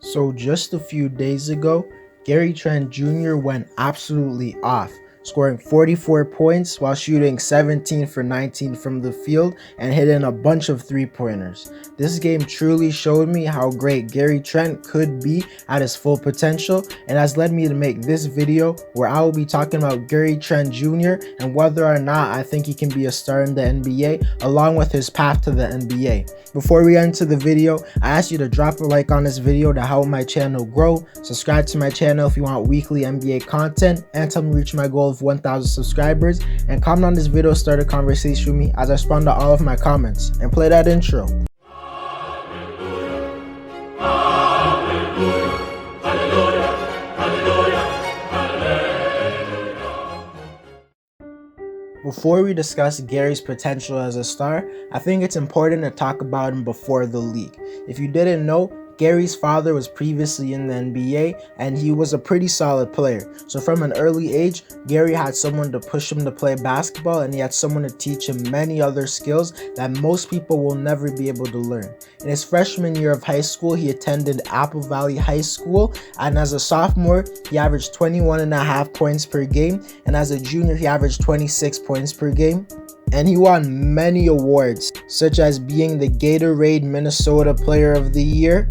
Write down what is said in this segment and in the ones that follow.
So just a few days ago, Trent Jr. went absolutely off, scoring 44 points while shooting 17 for 19 from the field and hitting a bunch of three-pointers. This game truly showed me how great Trent could be at his full potential, and has led me to make this video where I will be talking about Trent Jr. and whether or not I think he can be a star in the NBA, along with his path to the NBA. Before we get into the video, I ask you to drop a like on this video to help my channel grow, subscribe to my channel if you want weekly NBA content, and help me reach my goal of 1,000 subscribers, and comment on this video, start a conversation with me as I respond to all of my comments, and play that intro. Before we discuss Gary's potential as a star, I think it's important to talk about him before the league. If you didn't know, Gary's father was previously in the NBA and he was a pretty solid player. So from an early age, Gary had someone to push him to play basketball, and he had someone to teach him many other skills that most people will never be able to learn. In his freshman year of high school, he attended Apple Valley High School, and as a sophomore, he averaged 21.5 points per game, and as a junior, he averaged 26 points per game. And he won many awards, such as being the Gatorade Minnesota Player of the Year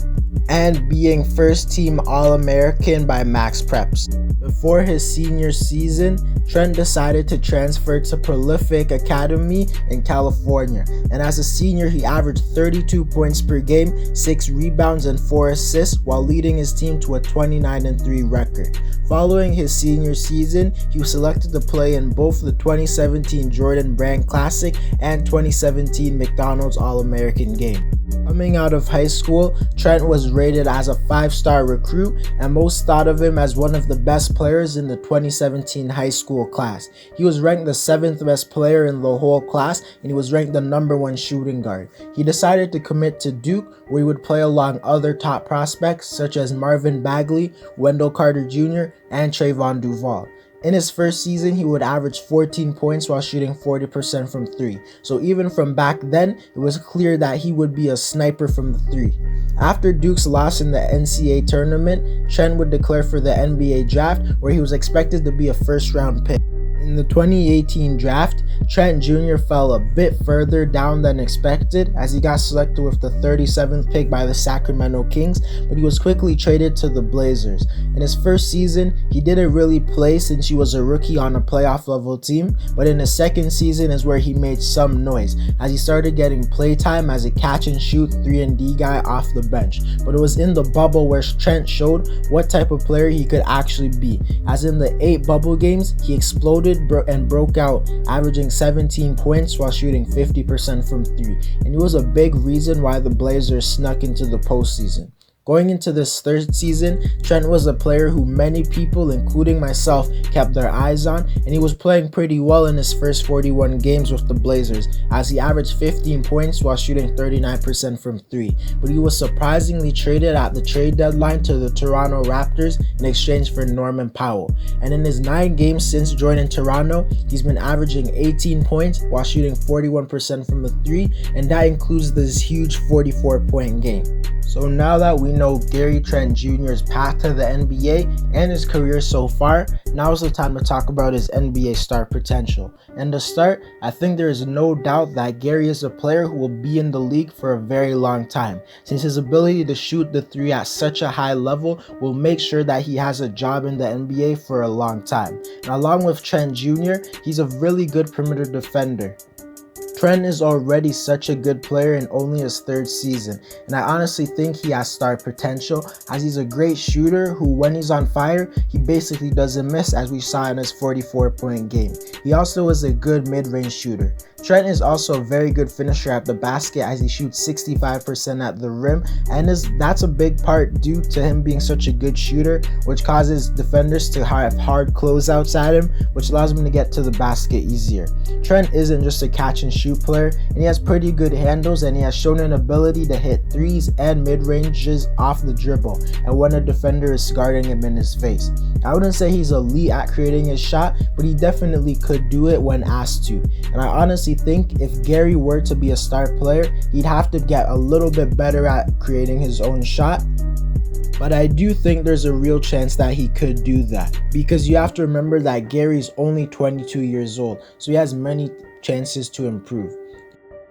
and being first team All-American by Max Preps. Before his senior season, Trent decided to transfer to Prolific Academy in California, and as a senior he averaged 32 points per game, 6 rebounds and 4 assists while leading his team to a 29-3 record. Following his senior season, he was selected to play in both the 2017 Jordan Brand Classic and 2017 McDonald's All-American game. Coming out of high school, Trent was rated as a 5-star recruit, and most thought of him as one of the best players in the 2017 high school class. He was ranked the 7th best player in the whole class, and he was ranked the #1 shooting guard. He decided to commit to Duke, where he would play along other top prospects such as Marvin Bagley, Wendell Carter Jr., and Trayvon Duval. In his first season, he would average 14 points while shooting 40% from 3. So even from back then, it was clear that he would be a sniper from the 3. After Duke's loss in the NCAA tournament, Trent would declare for the NBA draft, where he was expected to be a first-round pick. In the 2018 draft, Trent Jr. fell a bit further down than expected as he got selected with the 37th pick by the Sacramento Kings, but he was quickly traded to the Blazers. In his first season, he didn't really play since he was a rookie on a playoff level team, but in his second season is where he made some noise as he started getting playtime as a catch and shoot 3-and-D guy off the bench. But it was in the bubble where Trent showed what type of player he could actually be, as in the 8 bubble games, he exploded and broke out, averaging 17 points while shooting 50% from 3, and he was a big reason why the Blazers snuck into the postseason. Going into this third season, Trent was a player who many people, including myself, kept their eyes on, and he was playing pretty well in his first 41 games with the Blazers, as he averaged 15 points while shooting 39% from 3. But he was surprisingly traded at the trade deadline to the Toronto Raptors in exchange for Norman Powell. And in his 9 games since joining Toronto, he's been averaging 18 points while shooting 41% from the 3, and that includes this huge 44-point game. So now that we know Trent Jr.'s path to the NBA and his career so far, now is the time to talk about his NBA star potential. And to start, I think there is no doubt that Gary is a player who will be in the league for a very long time, since his ability to shoot the 3 at such a high level will make sure that he has a job in the NBA for a long time. And along with Trent Jr., he's a really good perimeter defender. Trent is already such a good player in only his 3rd season, and I honestly think he has star potential, as he's a great shooter who, when he's on fire, he basically doesn't miss, as we saw in his 44-point game. He also is a good mid-range shooter. Trent is also a very good finisher at the basket, as he shoots 65% at the rim, and that's a big part due to him being such a good shooter, which causes defenders to have hard closeouts at him, which allows him to get to the basket easier. Trent isn't just a catch and shoot player, and he has pretty good handles, and he has shown an ability to hit 3s and mid-ranges off the dribble and when a defender is guarding him in his face. I wouldn't say he's elite at creating his shot, but he definitely could do it when asked to, and I honestly think if Gary were to be a star player, he'd have to get a little bit better at creating his own shot. But I do think there's a real chance that he could do that, because you have to remember that Gary's only 22 years old, so he has many chances to improve.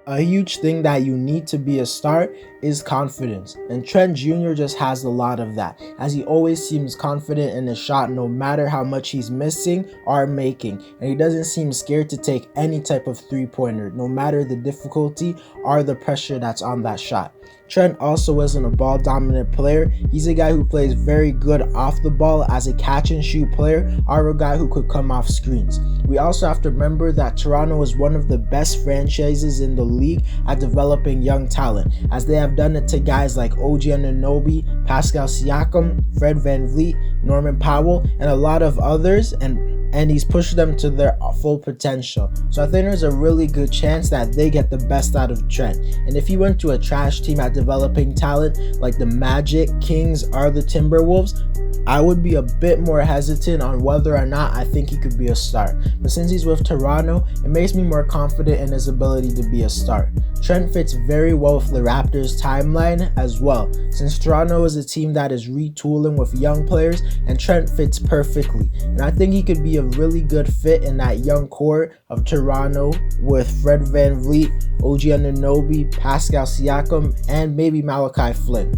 A huge thing that you need to be a star is confidence, and Trent Jr. just has a lot of that, as he always seems confident in his shot no matter how much he's missing or making, and he doesn't seem scared to take any type of three-pointer, no matter the difficulty or the pressure that's on that shot. Trent also isn't a ball dominant player. He's a guy who plays very good off the ball as a catch and shoot player, or a guy who could come off screens. We also have to remember that Toronto is one of the best franchises in the league at developing young talent, as they have done it to guys like OG Anunoby, Pascal Siakam, Fred VanVleet, Norman Powell, and a lot of others, and he's pushed them to their full potential. So I think there's a really good chance that they get the best out of Trent. And if he went to a trash team at developing talent like the Magic, Kings, or the Timberwolves, I would be a bit more hesitant on whether or not I think he could be a star. But since he's with Toronto, it makes me more confident in his ability to be a star. Trent fits very well with the Raptors timeline as well, since Toronto is a team that is retooling with young players, and Trent fits perfectly. And I think he could be a really good fit in that young core of Toronto with Fred VanVleet, OG Anunoby, Pascal Siakam, and maybe Malachi Flynn.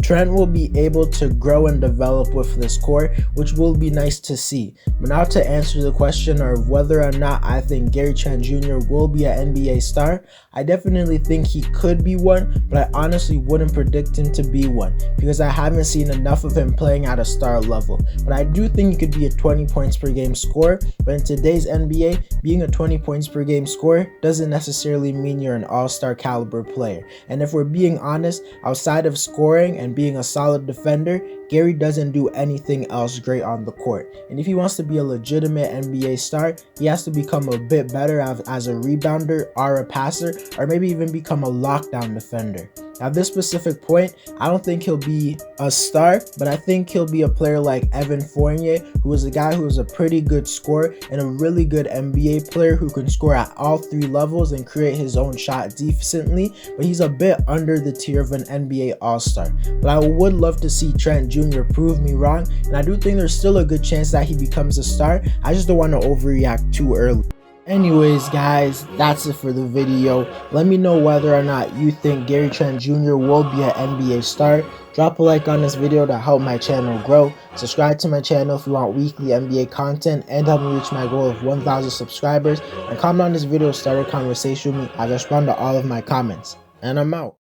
Trent will be able to grow and develop with this core, which will be nice to see. But now to answer the question of whether or not I think Gary Trent Jr. will be an NBA star, I definitely think he could be one, but I honestly wouldn't predict him to be one, because I haven't seen enough of him playing at a star level. But I do think he could be a 20 points per game scorer, but in today's NBA, being a 20 points per game scorer doesn't necessarily mean you're an all-star caliber player. And if we're being honest, outside of scoring and being a solid defender, Gary doesn't do anything else great on the court. And if he wants to be a legitimate NBA star, he has to become a bit better as a rebounder or a passer, or maybe even become a lockdown defender. At this specific point, I don't think he'll be a star, but I think he'll be a player like Evan Fournier, who is a guy who is a pretty good scorer and a really good NBA player who can score at all three levels and create his own shot decently, but he's a bit under the tier of an NBA All-Star. But I would love to see Trent Jr. prove me wrong, and I do think there's still a good chance that he becomes a star. I just don't want to overreact too early. Anyways guys, that's it for the video. Let me know whether or not you think Gary Trent Jr. will be an NBA star. Drop a like on this video to help my channel grow. Subscribe to my channel if you want weekly NBA content and help me reach my goal of 1,000 subscribers. And comment on this video to start a conversation with me. I respond to all of my comments. And I'm out.